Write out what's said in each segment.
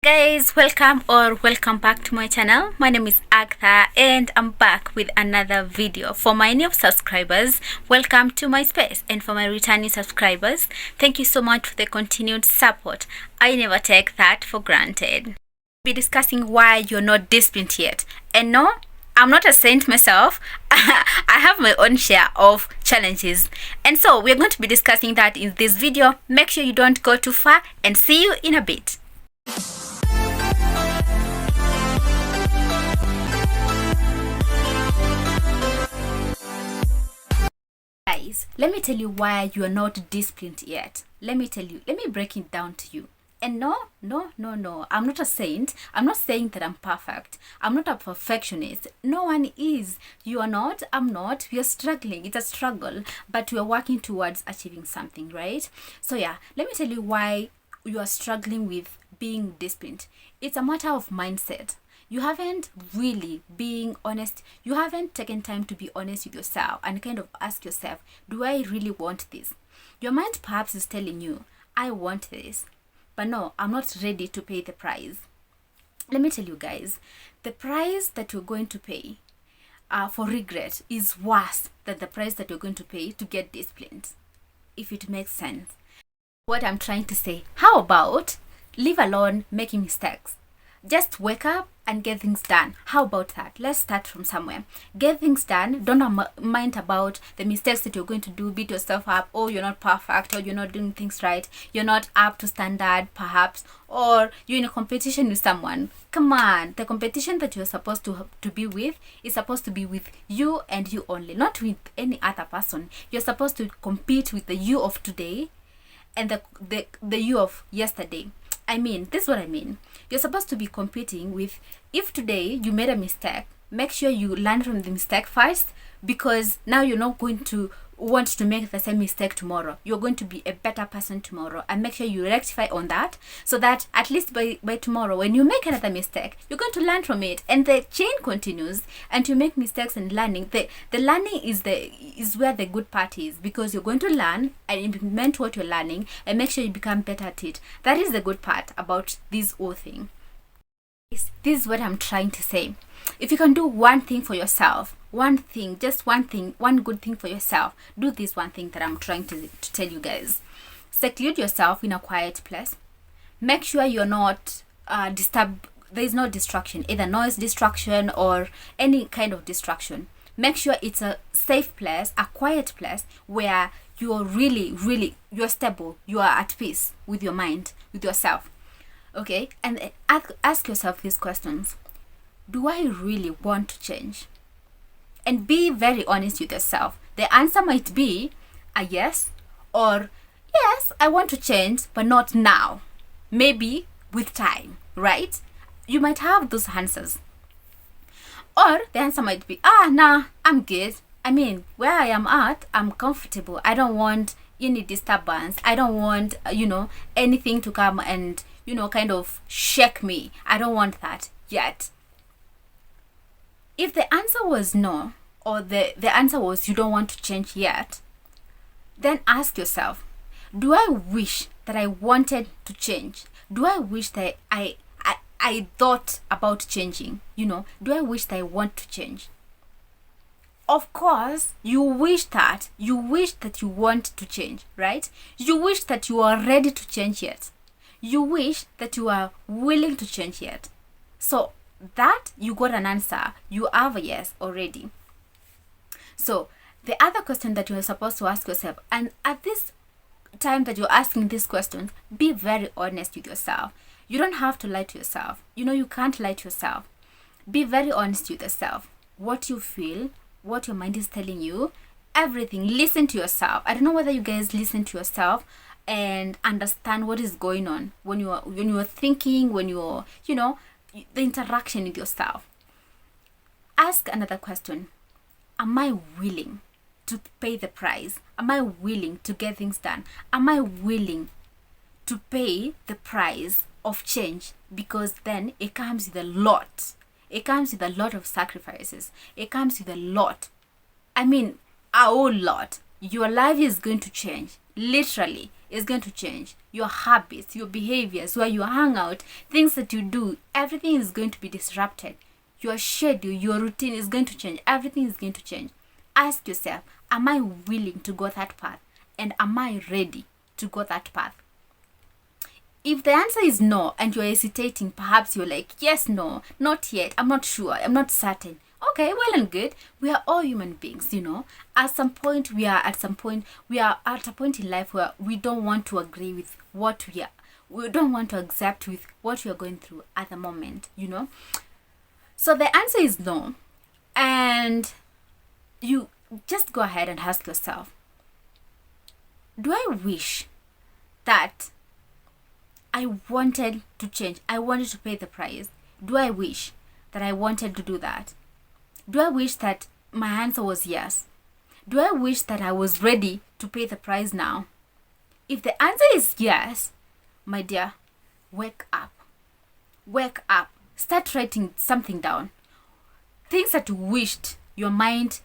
Guys, welcome back to my channel. My name is Agatha and I'm back with another video. For my new subscribers, welcome to my space, and for my returning subscribers, thank you so much for the continued support. I never take that for granted. We'll be discussing why you're not disciplined yet. And no, I'm not a saint myself. I have my own share of challenges, and so we're going to be discussing that in this video. Make sure you don't go too far, and see you in a bit. Guys, let me tell you why you are not disciplined yet. Let me break it down to you. And no, I'm not a saint. I'm not saying that I'm perfect. I'm not a perfectionist. No one is. You are not, I'm not. We are struggling. It's a struggle, but we are working towards achieving something, right? So yeah, let me tell you why you are struggling with being disciplined. It's a matter of mindset. You haven't really being honest. You haven't taken time to be honest with yourself and kind of ask yourself, do I really want this? Your mind perhaps is telling you, I want this, but no, I'm not ready to pay the price. Let me tell you guys, the price that you're going to pay for regret is worse than the price that you're going to pay to get disciplined, if it makes sense. What I'm trying to say, how about leave alone making mistakes? Just wake up and get things done. How about that? Let's start from somewhere. Get things done. Don't mind about the mistakes that you're going to do. Beat yourself up. Oh, you're not perfect, or you're not doing things right. You're not up to standard, perhaps, or you're in a competition with someone. Come on, the competition that you're supposed to be with is supposed to be with you and you only, not with any other person. You're supposed to compete with the you of today and the you of yesterday. This is what I mean. You're supposed to be competing with, if today you made a mistake, make sure you learn from the mistake first, because now you're not going to want to make the same mistake tomorrow. You're going to be a better person tomorrow, and make sure you rectify on that, so that at least by tomorrow, when you make another mistake, you're going to learn from it, and the chain continues, and you make mistakes and learning. The learning is where the good part is, because you're going to learn and implement what you're learning and make sure you become better at it. That is the good part about this whole thing. This is what I'm trying to say. If you can do one thing for yourself, one thing, just one thing, one good thing for yourself, do this one thing that I'm trying to tell you guys. Seclude yourself in a quiet place. Make sure you're not disturbed. There is no distraction, either noise distraction or any kind of distraction. Make sure it's a safe place, a quiet place, where you're really you're stable, you are at peace with your mind, with yourself. Okay, and ask yourself these questions. Do I really want to change? And be very honest with yourself. The answer might be a yes, or yes, I want to change, but not now. Maybe with time, right? You might have those answers. Or the answer might be, nah, I'm good. Where I am at, I'm comfortable. I don't want any disturbance. I don't want, anything to come and, kind of shake me. I don't want that yet. If the answer was no, or the answer was you don't want to change yet, then ask yourself, do I wish that I wanted to change? Do I wish that I thought about changing? Do I wish that I want to change? Of course, you wish that you want to change, right? You wish that you are ready to change yet. You wish that you are willing to change yet. So that you got an answer, you have a yes already. So the other question that you're supposed to ask yourself, and at this time that you're asking these questions, be very honest with yourself. You don't have to lie to yourself. You can't lie to yourself. Be very honest with yourself. What you feel, what your mind is telling you, everything. Listen to yourself. I don't know whether you guys listen to yourself and understand what is going on when you're thinking, when you're, the interaction with yourself. Ask another question. Am I willing to pay the price? Am I willing to get things done? Am I willing to pay the price of change? Because then it comes with a lot. It comes with a lot of sacrifices. It comes with a lot. A whole lot. Your life is going to change. Literally. is going to change. Your habits, your behaviors, where you hang out, things that you do, everything is going to be disrupted. Your schedule, your routine is going to change. Everything is going to change. Ask yourself, am I willing to go that path? And am I ready to go that path? If the answer is no and you're hesitating, perhaps you're like, yes, no, not yet, I'm not sure, I'm not certain. Okay, well and good. We are all human beings, At some point, we are at a point in life where we don't want to agree with what we are. We don't want to accept with what we are going through at the moment, So the answer is no. And you just go ahead and ask yourself, do I wish that I wanted to change? I wanted to pay the price. Do I wish that I wanted to do that? Do I wish that my answer was yes? Do I wish that I was ready to pay the price now? If the answer is yes, my dear, wake up. Wake up. Start writing something down. Things that you wished your mind,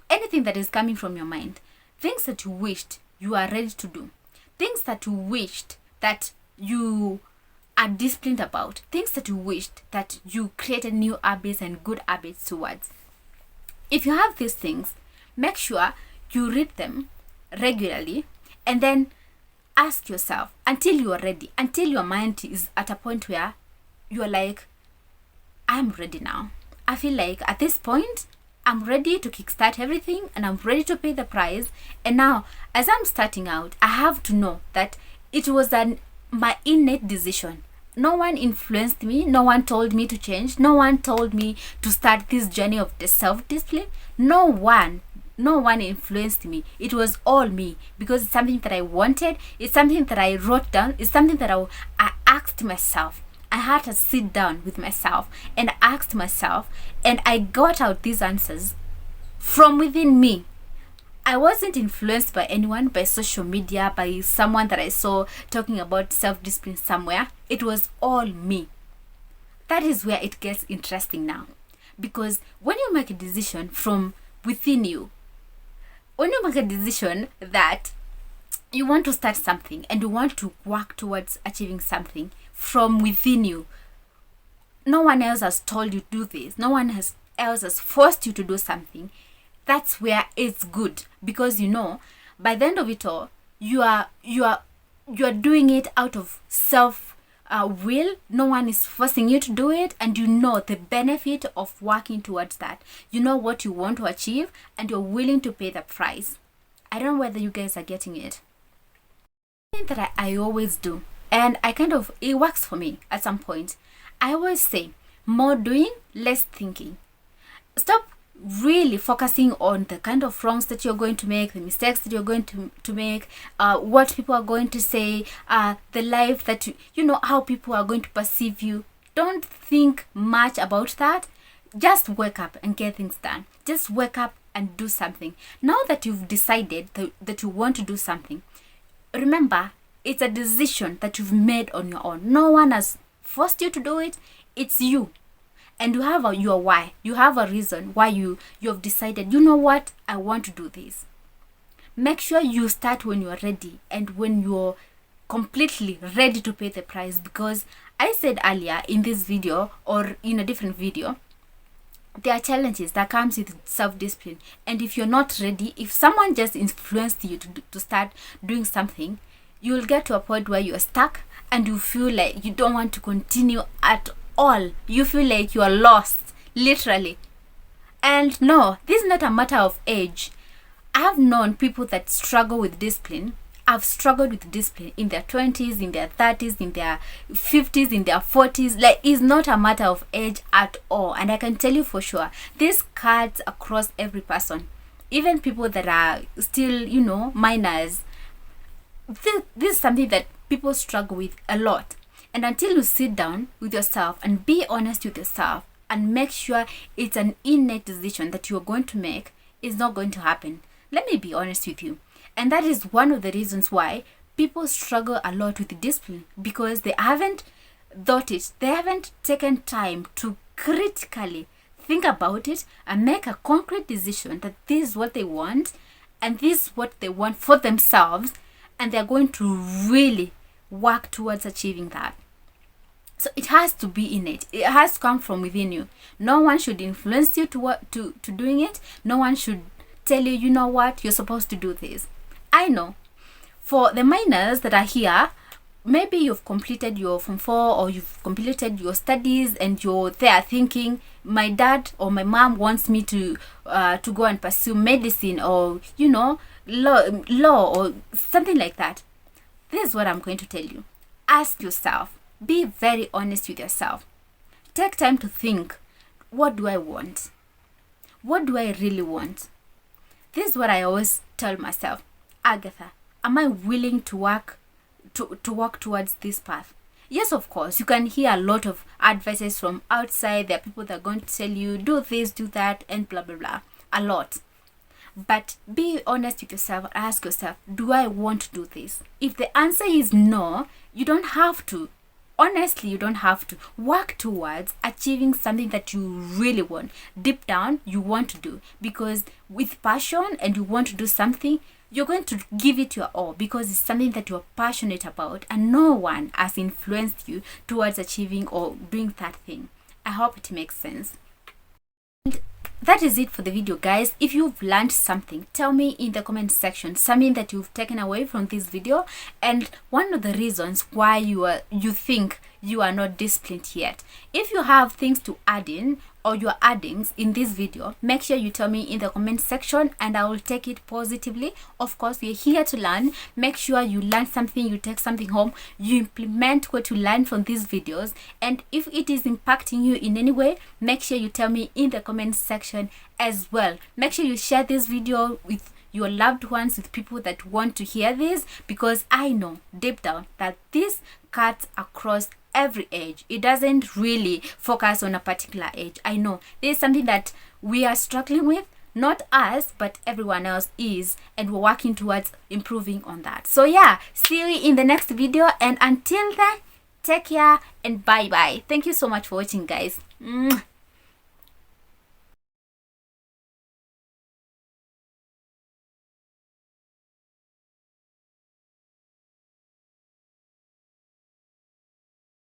anything that is coming from your mind, things that you wished you are ready to do, things that you wished that you are disciplined about, things that you wished that you created new habits and good habits towards. If you have these things, make sure you read them regularly and then ask yourself until you are ready, until your mind is at a point where you are like, I'm ready now. I feel like at this point, I'm ready to kickstart everything and I'm ready to pay the price. And now, as I'm starting out, I have to know that it was my innate decision. No one influenced me. No one told me to change. No one told me to start this journey of the self-discipline. No one influenced me. It was all me, because it's something that I wanted. It's something that I wrote down. It's something that I asked myself. I had to sit down with myself and asked myself, and I got out these answers from within me. I wasn't influenced by anyone, by social media, by someone that I saw talking about self-discipline somewhere. It was all me. That is where it gets interesting now. Because when you make a decision from within you, when you make a decision that you want to start something and you want to work towards achieving something from within you, no one else has told you to do this. No one else has forced you to do something. That's where it's good, because by the end of it all, you are doing it out of self will. No one is forcing you to do it, and the benefit of working towards that. You know what you want to achieve, and you're willing to pay the price. I don't know whether you guys are getting it. Something that I always do, and it works for me at some point. I always say, more doing, less thinking. Stop really focusing on the kind of wrongs that you're going to make, the mistakes that you're going to make, what people are going to say, the life that how people are going to perceive you. Don't think much about that. Just wake up and get things done. Just wake up and do something. Now that you've decided that you want to do something, remember, it's a decision that you've made on your own. No one has forced you to do it. It's you. And you have your why. You have a reason why you have decided, what, I want to do this. Make sure you start when you're ready and when you're completely ready to pay the price. Because I said earlier in this video or in a different video, there are challenges that comes with self-discipline. And if you're not ready, if someone just influenced you to start doing something, you'll get to a point where you're stuck and you feel like you don't want to continue at all. You feel like you are lost, literally. And no, this is not a matter of age. I have known people that struggle with discipline. I've struggled with discipline in their 20s, in their 30s, in their 50s, in their 40s. Like, it's not a matter of age at all. And I can tell you for sure, this cuts across every person. Even people that are still, minors. This is something that people struggle with a lot. And until you sit down with yourself and be honest with yourself and make sure it's an innate decision that you're going to make, it's not going to happen. Let me be honest with you. And that is one of the reasons why people struggle a lot with discipline, because they haven't thought it. They haven't taken time to critically think about it and make a concrete decision that this is what they want and this is what they want for themselves. and they're going to really work towards achieving that. So it has to be innate. It has to come from within you. No one should influence you to doing it. No one should tell you, you know what, you're supposed to do this. I know for the minors that are here, maybe you've completed your Form 4 or you've completed your studies and you're there thinking, my dad or my mom wants me to go and pursue medicine or, you know, law or something like that. This is what I'm going to tell you. Ask yourself. Be very honest with yourself. Take time to think, what do I want? What do I really want? This is what I always tell myself. Agatha, am I willing to work towards this path? Yes, of course. You can hear a lot of advices from outside. There are people that are going to tell you, do this, do that, and blah, blah, blah. A lot. But be honest with yourself and ask yourself, do I want to do this? If the answer is no, you don't have to. Honestly, you don't have to. Work towards achieving something that you really want. Deep down, you want to do. Because with passion and you want to do something, you're going to give it your all because it's something that you're passionate about and no one has influenced you towards achieving or doing that thing. I hope it makes sense. And that is it for the video, guys. If you've learned something, tell me in the comment section something that you've taken away from this video and one of the reasons why you think you are not disciplined yet. If you have things to add in or you're adding in this video, make sure you tell me in the comment section and I will take it positively. Of course, we're here to learn. Make sure you learn something, you take something home, you implement what you learn from these videos, and if it is impacting you in any way, make sure you tell me in the comment section as well. Make sure you share this video with your loved ones, with people that want to hear this, because I know deep down that this cuts across every age. It doesn't really focus on a particular age. I know this is something that we are struggling with, not us, but everyone else is, and we're working towards improving on that. So yeah, see you in the next video, and until then, take care and bye bye. Thank you so much for watching, guys.